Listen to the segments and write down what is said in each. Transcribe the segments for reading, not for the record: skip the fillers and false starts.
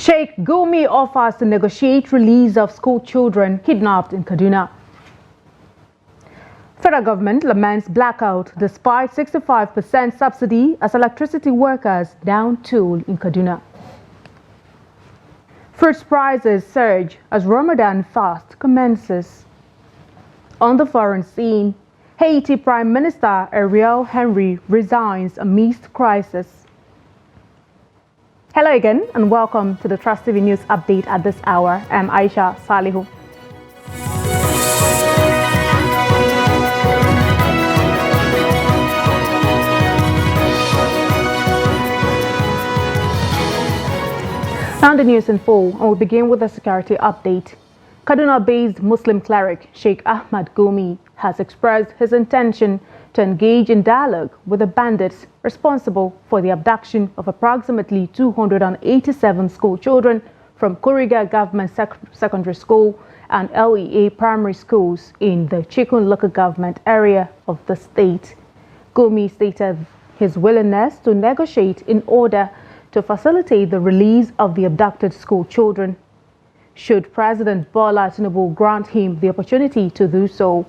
Sheik Gumi offers to negotiate release of school children kidnapped in Kaduna. Federal government laments blackout despite 65% subsidy as electricity workers down tool in Kaduna. Fruit prices surge as Ramadan fast commences. On the foreign scene, Haiti Prime Minister Ariel Henry resigns amidst crisis. Hello again and welcome to the Trust TV News Update at this hour. I'm Aisha Salihu. Now the news in full, and we'll begin with a security update. Kaduna-based Muslim cleric Sheik Gumi has expressed his intention to engage in dialogue with the bandits responsible for the abduction of approximately 287 school children from Kuriga Government Secondary School and LEA primary schools in the Chikun local government area of the state. Gumi stated his willingness to negotiate in order to facilitate the release of the abducted school children, should President Bola Tinubu grant him the opportunity to do so.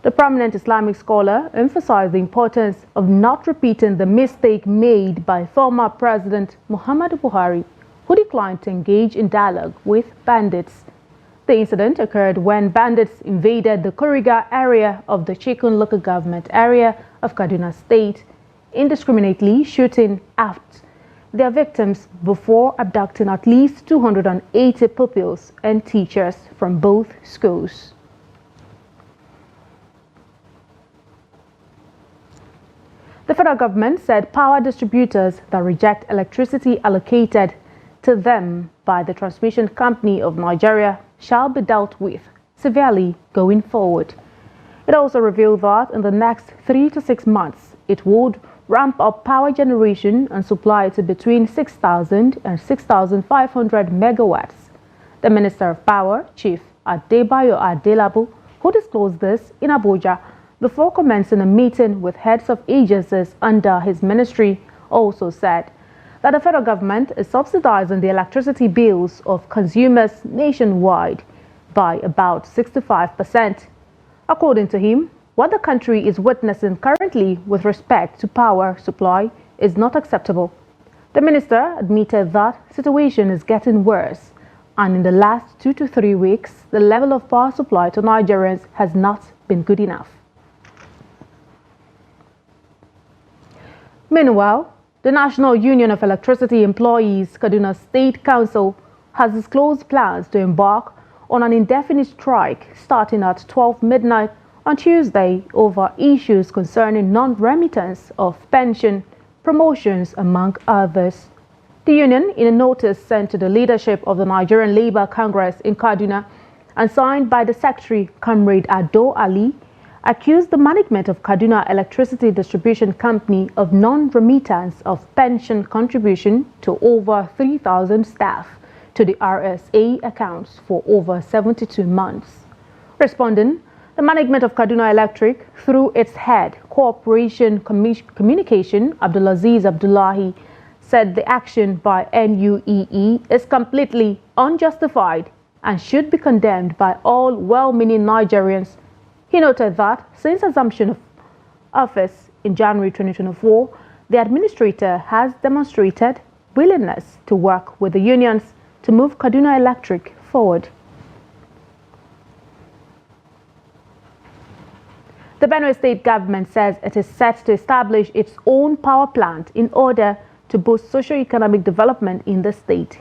The prominent Islamic scholar emphasized the importance of not repeating the mistake made by former President Muhammadu Buhari, who declined to engage in dialogue with bandits. The incident occurred when bandits invaded the Kuriga area of the Chikun local government area of Kaduna State, indiscriminately shooting at their victims before abducting at least 280 pupils and teachers from both schools. The federal government said power distributors that reject electricity allocated to them by the Transmission Company of Nigeria shall be dealt with severely going forward. It also revealed that in the next 3 to 6 months, it would ramp up power generation and supply to between 6,000 and 6,500 megawatts. The Minister of Power, Chief Adebayo Adelabu, who disclosed this in Abuja before commencing a meeting with heads of agencies under his ministry, also said that the federal government is subsidizing the electricity bills of consumers nationwide by about 65%. According to him, what the country is witnessing currently with respect to power supply is not acceptable. The minister admitted that situation is getting worse, and in the last 2 to 3 weeks, the level of power supply to Nigerians has not been good enough. Meanwhile, the National Union of Electricity Employees Kaduna State Council has disclosed plans to embark on an indefinite strike starting at 12 midnight on Tuesday over issues concerning non-remittance of pension, promotions, among others. The union, in a notice sent to the leadership of the Nigerian Labour Congress in Kaduna and signed by the Secretary, Comrade Ado Ali, accused the management of Kaduna Electricity Distribution Company of non-remittance of pension contribution to over 3,000 staff to the RSA accounts for over 72 months. Responding, the management of Kaduna Electric, through its head, Corporation Communication, Abdulaziz Abdullahi, said the action by NUEE is completely unjustified and should be condemned by all well-meaning Nigerians. He noted that since assumption of office in January 2024, the administrator has demonstrated willingness to work with the unions to move Kaduna Electric forward. The Benue State government says it is set to establish its own power plant in order to boost socio-economic development in the state.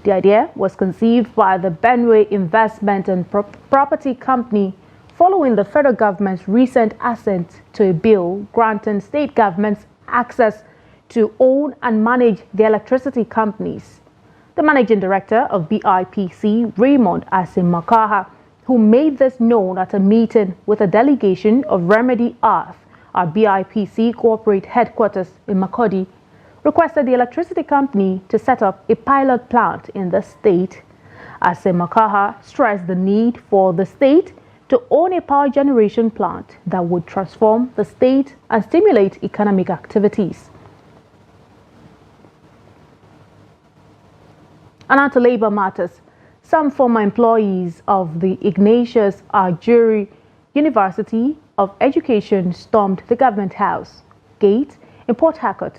The idea was conceived by the Benue Investment and Property Company following the federal government's recent assent to a bill granting state governments access to own and manage the electricity companies. The managing director of BIPC, Raymond Asimakaha, who made this known at a meeting with a delegation of Remedy Earth, our BIPC corporate headquarters in Makurdi, requested the electricity company to set up a pilot plant in the state. Asimakaha stressed the need for the state to own a power generation plant that would transform the state and stimulate economic activities. And on to labor matters. Some former employees of the Ignatius Ajuri University of Education stormed the government house gate in Port Harcourt,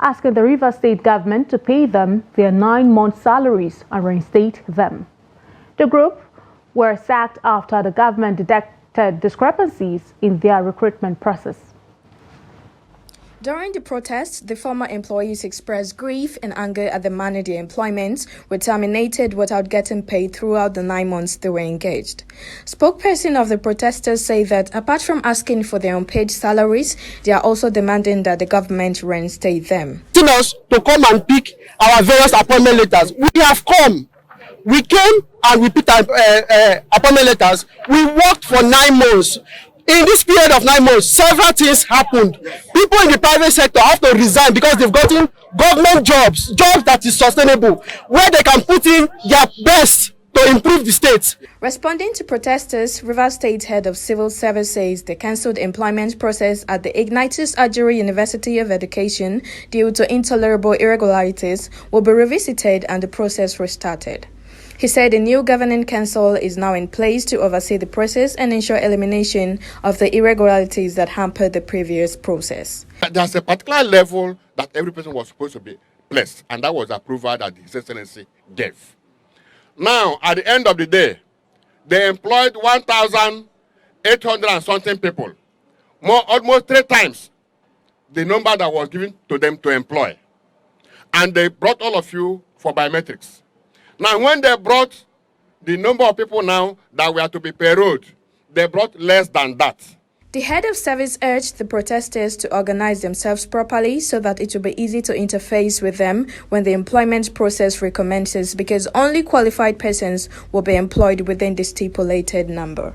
asking the Rivers State government to pay them their 9-month salaries and reinstate them. The group were sacked after the government detected discrepancies in their recruitment process. During the protests, the former employees expressed grief and anger at the manner their employments were terminated without getting paid throughout the 9 months they were engaged. Spokesperson of the protesters say that apart from asking for their unpaid salaries, they are also demanding that the government reinstate them. Us to come and pick our various appointment letters. We have come. We came and we picked our appointment letters. We worked for 9 months. In this period of 9 months, several things happened. People in the private sector have to resign because they've gotten government jobs that is sustainable, where they can put in their best to improve the state. Responding to protesters, Rivers State Head of Civil Service says the cancelled employment process at the Ignatius Ajuri University of Education due to intolerable irregularities will be revisited and the process restarted. He said the new governing council is now in place to oversee the process and ensure elimination of the irregularities that hampered the previous process. There's a particular level that every person was supposed to be placed, and that was approval that His Excellency gave. Now, at the end of the day, they employed 1,800 and something people, almost 3 times the number that was given to them to employ. And they brought all of you for biometrics. Now, when they brought the number of people now that were to be payrolled, they brought less than that. The head of service urged the protesters to organize themselves properly so that it will be easy to interface with them when the employment process recommences, because only qualified persons will be employed within the stipulated number.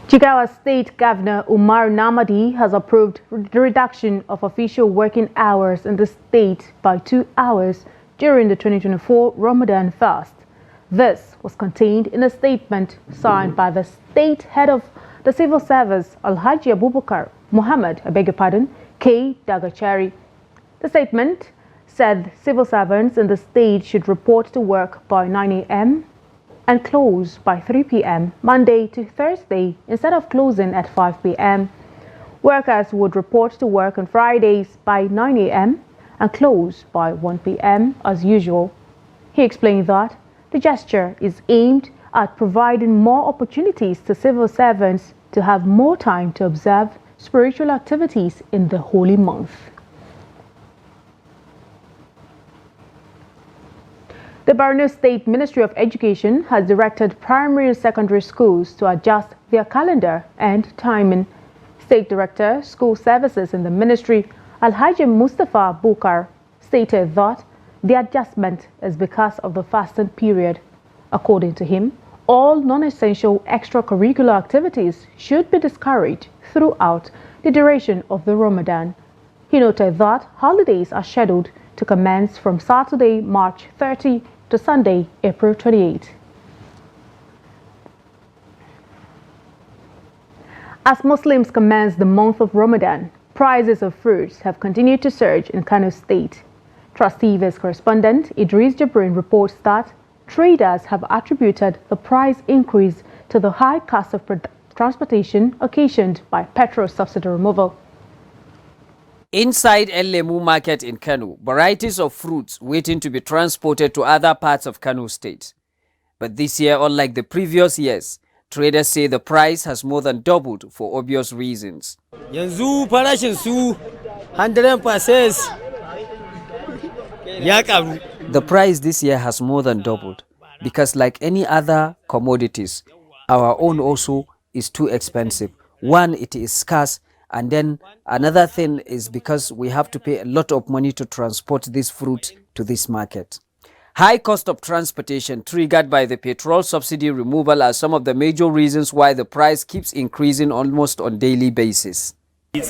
Jigawa State Governor Umar Namadi has approved the reduction of official working hours in the state by 2 hours during the 2024 Ramadan fast. This was contained in a statement signed by the state head of the civil service, Alhaji Abubakar Muhammad, K. Dagachari. The statement said civil servants in the state should report to work by 9 a.m. and close by 3 p.m. Monday to Thursday instead of closing at 5 p.m. Workers would report to work on Fridays by 9 a.m. and close by 1 p.m. as usual. He explained that the gesture is aimed at providing more opportunities to civil servants to have more time to observe spiritual activities in the holy month. The Borno State Ministry of Education has directed primary and secondary schools to adjust their calendar and timing. State Director, School Services in the ministry, Alhaji Mustafa Bukar, stated that the adjustment is because of the fasting period. According to him, all non-essential extracurricular activities should be discouraged throughout the duration of the Ramadan. He noted that holidays are scheduled to commence from Saturday, March 30 to Sunday, April 28. As Muslims commence the month of Ramadan, prices of fruits have continued to surge in Kano State. Trust TV's correspondent Idris Jabrin reports that traders have attributed the price increase to the high cost of transportation occasioned by petrol subsidy removal. Inside El Lemu market in Kano, varieties of fruits waiting to be transported to other parts of Kano State. But this year, unlike the previous years, traders say the price has more than doubled for obvious reasons. Yanzu farashin su 100% ya karu. The price this year has more than doubled because, like any other commodities, our own also is too expensive. One, it is scarce, and then another thing is because we have to pay a lot of money to transport this fruit to this market. High cost of transportation triggered by the petrol subsidy removal are some of the major reasons why the price keeps increasing almost on daily basis. You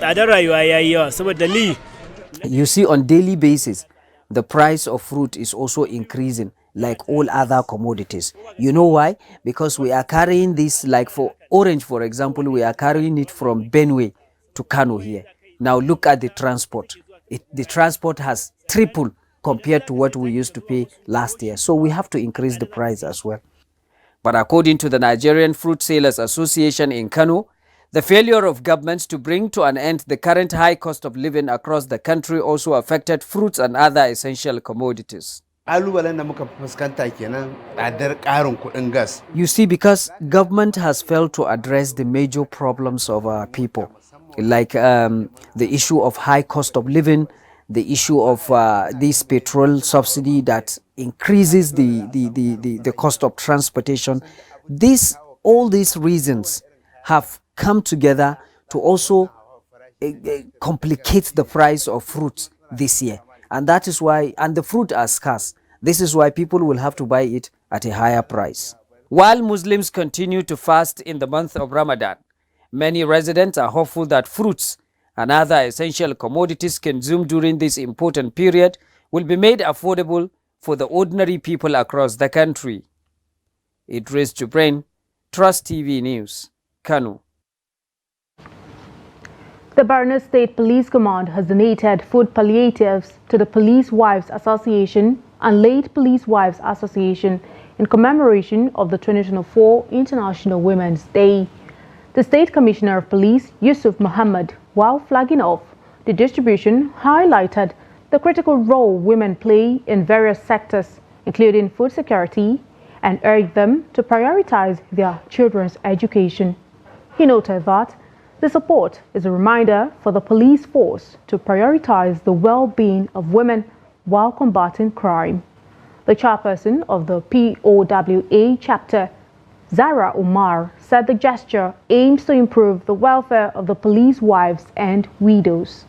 see, on daily basis, the price of fruit is also increasing like all other commodities. You know why? Because we are carrying this, like for orange, for example, we are carrying it from Benue to Kano here. Now look at the transport. The transport has tripled compared to what we used to pay last year. So we have to increase the price as well. But according to the Nigerian Fruit Sellers Association in Kano, the failure of governments to bring to an end the current high cost of living across the country also affected fruits and other essential commodities. You see, because government has failed to address the major problems of our people, like the issue of high cost of living, the issue of this petrol subsidy that increases the cost of transportation. All these reasons have come together to also complicate the price of fruits this year. And that is why, and the fruit are scarce. This is why people will have to buy it at a higher price. While Muslims continue to fast in the month of Ramadan, many residents are hopeful that fruits and other essential commodities consumed during this important period will be made affordable for the ordinary people across the country. Idris Jubrain, Trust TV News, Kano. The Borno State Police Command has donated food palliatives to the Police Wives Association and Late Police Wives Association in commemoration of the 2024 International Women's Day. The State Commissioner of Police, Yusuf Muhammad, while flagging off the distribution, highlighted the critical role women play in various sectors, including food security, and urged them to prioritize their children's education. He noted that the support is a reminder for the police force to prioritize the well-being of women while combating crime. The chairperson of the POWA chapter, Zara Umar, said the gesture aims to improve the welfare of the police wives and widows.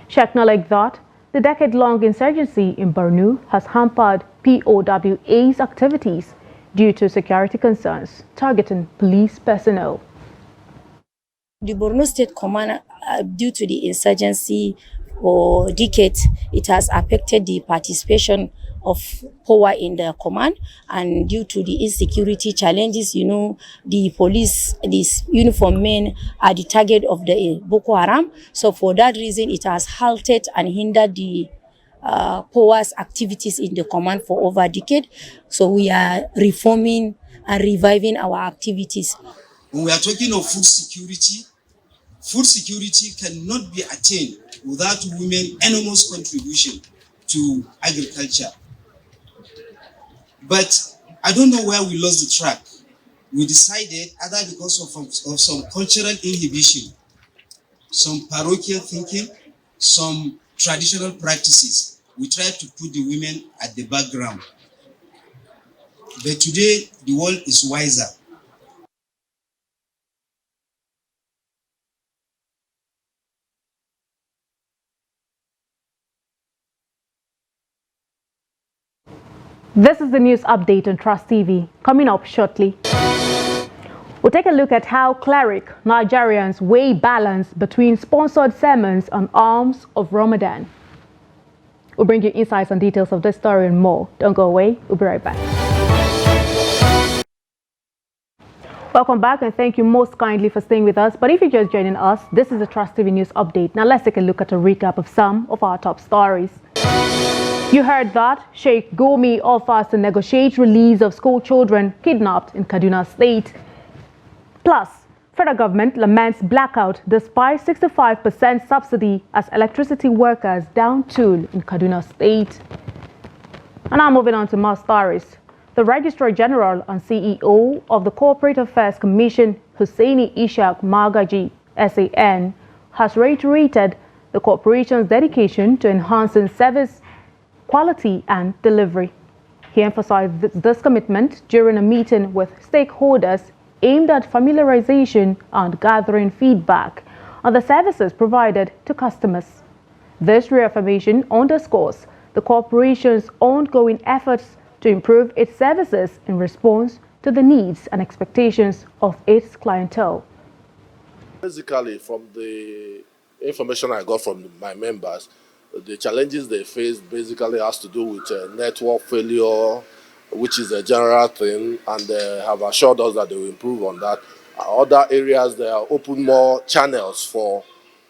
She acknowledged that the decade-long insurgency in Borno has hampered POWA's activities due to security concerns targeting police personnel. The Borno State Command, due to the insurgency for decades, it has affected the participation of power in the command, and due to the insecurity challenges, the police, these uniformed men are the target of the Boko Haram. So for that reason, it has halted and hindered the power's activities in the command for over a decade. So we are reforming and reviving our activities. When we are talking of food security cannot be attained without women's enormous contribution to agriculture. But I don't know where we lost the track. We decided, either because of some cultural inhibition, some parochial thinking, some traditional practices, we tried to put the women at the background. But today, the world is wiser. This is the news update on Trust TV. Coming up shortly, we'll take a look at how cleric Nigerians weigh balance between sponsored sermons and alms of Ramadan. We'll bring you insights and details of this story and more. Don't go away. We'll be right back. Welcome back, and thank you most kindly for staying with us. But if you're just joining us, this is the Trust TV News Update. Now let's take a look at a recap of some of our top stories. You heard that Sheik Gumi offers to negotiate release of school children kidnapped in Kaduna State. Plus, federal government laments blackout despite 65% subsidy as electricity workers down tool in Kaduna State. And now moving on to more stories. The Registrar General and CEO of the Corporate Affairs Commission, Hussaini Ishaq Magaji, SAN, has reiterated the corporation's dedication to enhancing service quality and delivery. He emphasized this commitment during a meeting with stakeholders aimed at familiarization and gathering feedback on the services provided to customers. This reaffirmation underscores the corporation's ongoing efforts to improve its services in response to the needs and expectations of its clientele. Basically, from the information I got from my members, the challenges they face basically has to do with network failure, which is a general thing, and they have assured us that they will improve on that. Other areas, they are open more channels for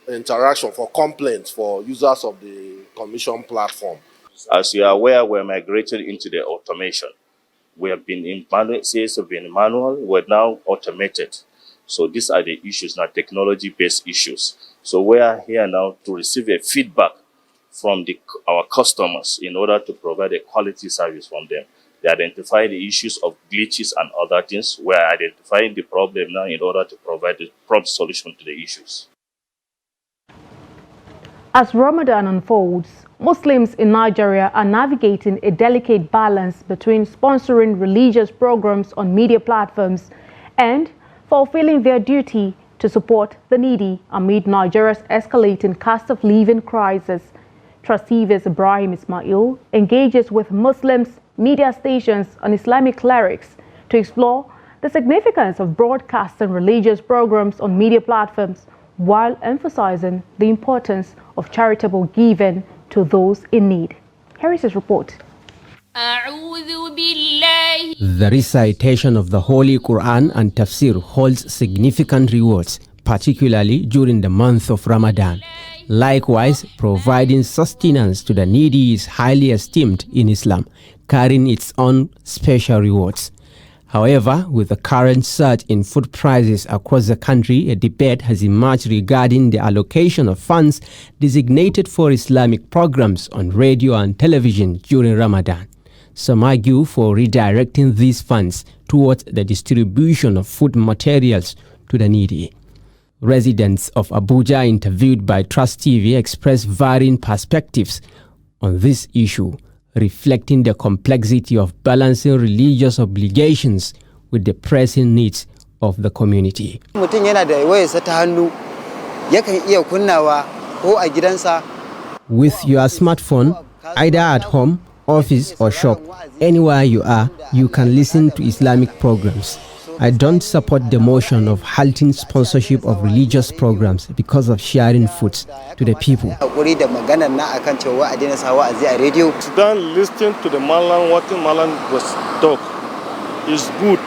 interaction, for complaints, for users of the commission platform. As you are aware, we're migrated into the automation. We have been in manual, we're now automated. So these are the issues, now technology-based issues. So we are here now to receive a feedback from our customers in order to provide a quality service from them. They identify the issues of glitches and other things. We are identifying the problem now in order to provide a prompt solution to the issues. As Ramadan unfolds, Muslims in Nigeria are navigating a delicate balance between sponsoring religious programs on media platforms and fulfilling their duty to support the needy amid Nigeria's escalating cost of living crisis. Trustee Ibrahim Ismail engages with Muslims, media stations, and Islamic clerics to explore the significance of broadcasting religious programs on media platforms while emphasizing the importance of charitable giving to those in need. Here is his report. The recitation of the Holy Quran and Tafsir holds significant rewards, particularly during the month of Ramadan. Likewise, providing sustenance to the needy is highly esteemed in Islam, carrying its own special rewards. However, with the current surge in food prices across the country, a debate has emerged regarding the allocation of funds designated for Islamic programs on radio and television during Ramadan. Some argue for redirecting these funds towards the distribution of food materials to the needy. Residents of Abuja interviewed by Trust TV expressed varying perspectives on this issue, reflecting the complexity of balancing religious obligations with the pressing needs of the community. With your smartphone, either at home, office or shop, anywhere you are, you can listen to Islamic programs. I don't support the motion of halting sponsorship of religious programs because of sharing foods to the people. Sudan, listening to the Malan, what the Malan was talk is good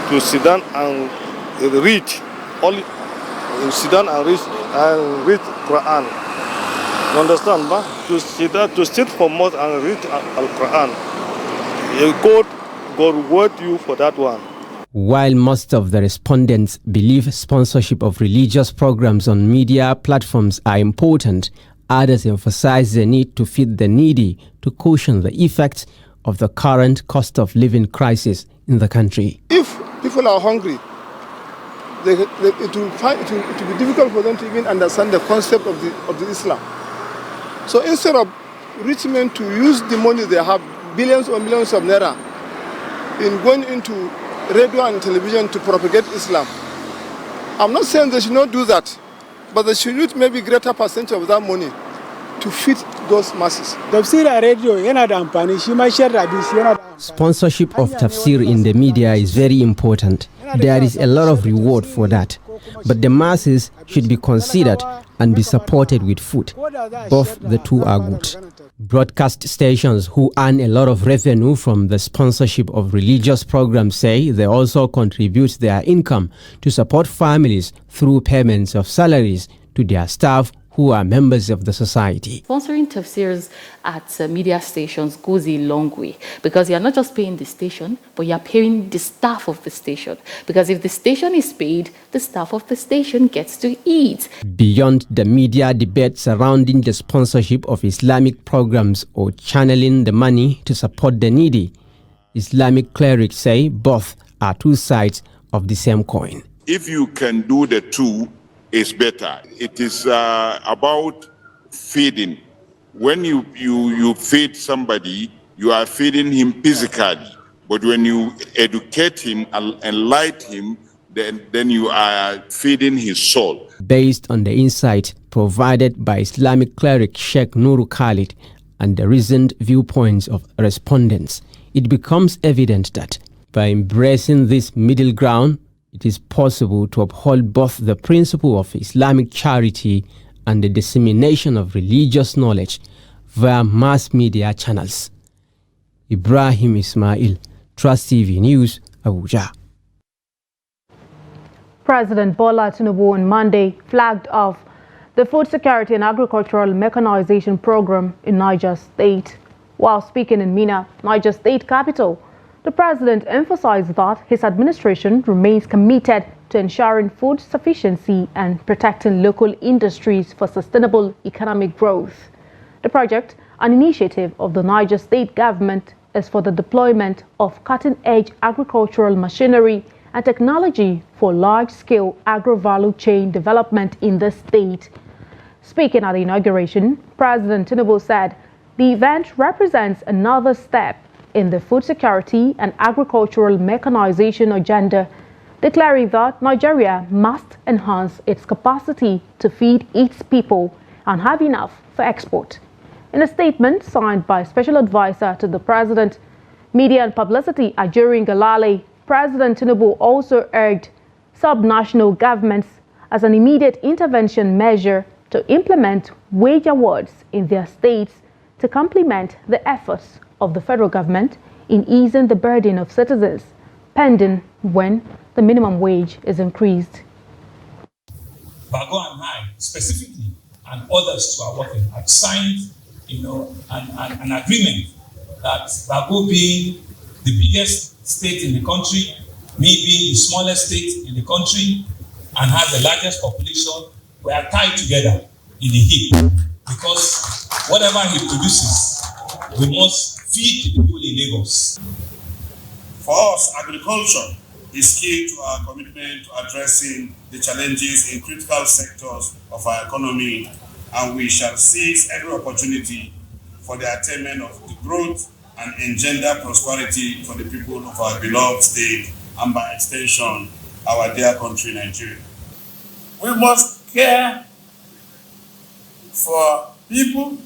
to sit down and read. Only sit down and read Quran. You understand, ma? To sit for months and read Al-Quran. God reward you for that one. While most of the respondents believe sponsorship of religious programs on media platforms are important, others emphasize the need to feed the needy to cushion the effects of the current cost of living crisis in the country. If people are hungry, it will be difficult for them to even understand the concept of the Islam. So instead of rich men to use the money they have, billions or millions of naira, in going into radio and television to propagate Islam, I'm not saying they should not do that, but they should use maybe greater percentage of that money to feed those masses. Sponsorship of tafsir in the media is very important. There is a lot of reward for that. But the masses should be considered and be supported with food. Both the two are good. Broadcast stations who earn a lot of revenue from the sponsorship of religious programs say they also contribute their income to support families through payments of salaries to their staff who are members of the society. Sponsoring tafsirs at media stations goes a long way because you're not just paying the station, but you're paying the staff of the station. Because if the station is paid, the staff of the station gets to eat. Beyond the media debate surrounding the sponsorship of Islamic programs or channeling the money to support the needy, Islamic clerics say both are two sides of the same coin. If you can do the two, it's better. It is about feeding. When you feed somebody, you are feeding him physically. But when you educate him and enlighten him, then you are feeding his soul. Based on the insight provided by Islamic cleric Sheik Nuru Khalid and the recent viewpoints of respondents, it becomes evident that by embracing this middle ground, it is possible to uphold both the principle of Islamic charity and the dissemination of religious knowledge via mass media channels. Ibrahim Ismail, Trust TV News, Abuja. President Bola Tinubu on Monday flagged off the Food Security and Agricultural Mechanization Program in Niger State. While speaking in Mina, Niger State capital, the president emphasized that his administration remains committed to ensuring food sufficiency and protecting local industries for sustainable economic growth. The project, an initiative of the Niger State government, is for the deployment of cutting-edge agricultural machinery and technology for large-scale agro-value chain development in the state. Speaking at the inauguration, President Tinubu said the event represents another step in the food security and agricultural mechanization agenda, declaring that Nigeria must enhance its capacity to feed its people and have enough for export. In a statement signed by Special Advisor to the President, Media and Publicity Ajorin Galale, President Tinubu also urged subnational governments as an immediate intervention measure to implement wage awards in their states to complement the efforts of the federal government in easing the burden of citizens, pending when the minimum wage is increased. Bago and I, specifically, and others too are working, have signed, an agreement that Bago being the biggest state in the country, me being the smallest state in the country, and has the largest population, we are tied together in the hip, because whatever he produces, we must feed the people in Lagos. For us, agriculture is key to our commitment to addressing the challenges in critical sectors of our economy, and we shall seize every opportunity for the attainment of the growth and engender prosperity for the people of our beloved state and by extension, our dear country, Nigeria. We must care for people.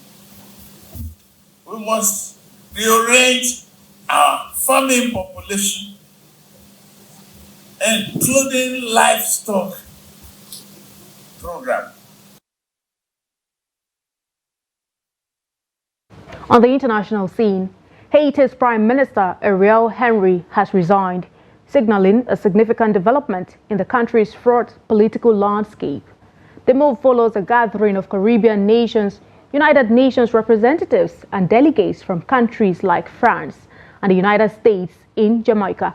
We must rearrange our farming population, including livestock program. On the international scene, Haiti's Prime Minister Ariel Henry has resigned, signaling a significant development in the country's fraught political landscape. The move follows a gathering of Caribbean nations, United Nations representatives and delegates from countries like France and the United States in Jamaica,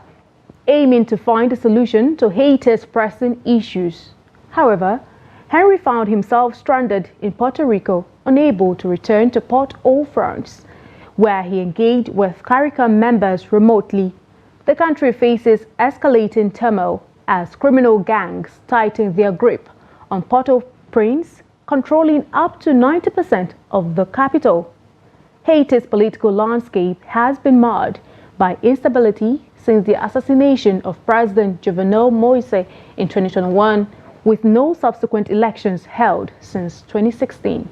aiming to find a solution to Haiti's pressing issues. However, Henry found himself stranded in Puerto Rico, unable to return to Port-au-Prince, where he engaged with CARICOM members remotely. The country faces escalating turmoil as criminal gangs tighten their grip on Port-au-Prince, controlling up to 90% of the capital. Haiti's political landscape has been marred by instability since the assassination of President Jovenel Moise in 2021, with no subsequent elections held since 2016.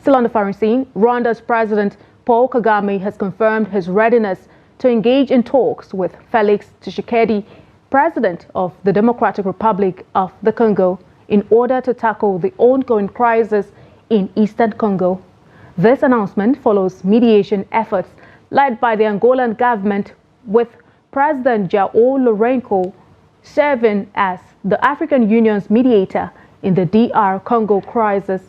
Still on the foreign scene, Rwanda's President Paul Kagame has confirmed his readiness to engage in talks with Felix Tshisekedi, President of the Democratic Republic of the Congo, in order to tackle the ongoing crisis in Eastern Congo. This announcement follows mediation efforts led by the Angolan government, with President João Lourenço serving as the African Union's mediator in the DR Congo crisis.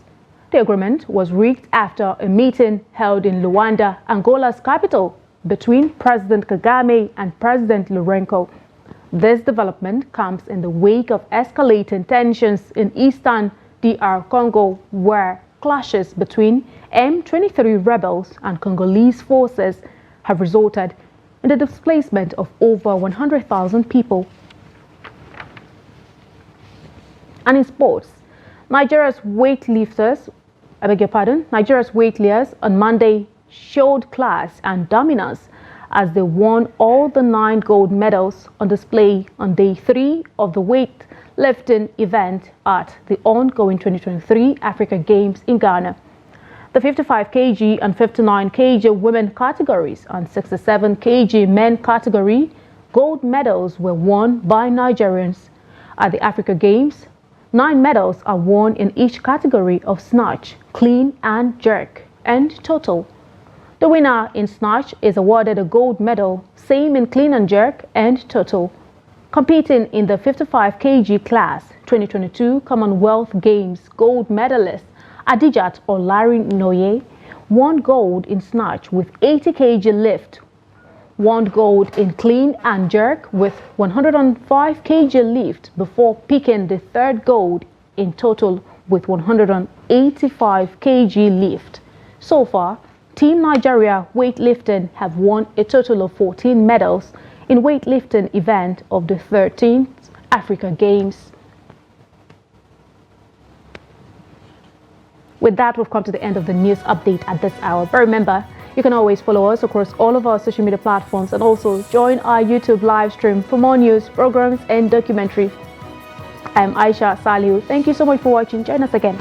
The agreement was reached after a meeting held in Luanda, Angola's capital, between President Kagame and President Lourenço. This development comes in the wake of escalating tensions in eastern DR Congo, where clashes between M23 rebels and Congolese forces have resulted in the displacement of over 100,000 people. And in sports, Nigeria's weightlifters on Monday showed class and dominance as they won all the 9 gold medals on display on day 3 of the weightlifting event at the ongoing 2023 Africa Games in Ghana. The 55 kg and 59 kg women categories and 67 kg men category gold medals were won by Nigerians. At the Africa Games, 9 medals are won in each category of snatch, clean and jerk, and total. The winner in snatch is awarded a gold medal, same in clean and jerk and total. Competing in the 55 kg class, 2022 Commonwealth Games gold medalist Adijat Olarinoye won gold in snatch with 80 kg lift, won gold in clean and jerk with 105 kg lift before picking the third gold in total with 185 kg lift. So far, Team Nigeria weightlifting have won a total of 14 medals in weightlifting event of the 13th Africa Games. With that, we've come to the end of the news update at this hour. But remember, you can always follow us across all of our social media platforms and also join our YouTube live stream for more news, programs, and documentary. I'm Aisha Saliu. Thank you so much for watching. Join us again.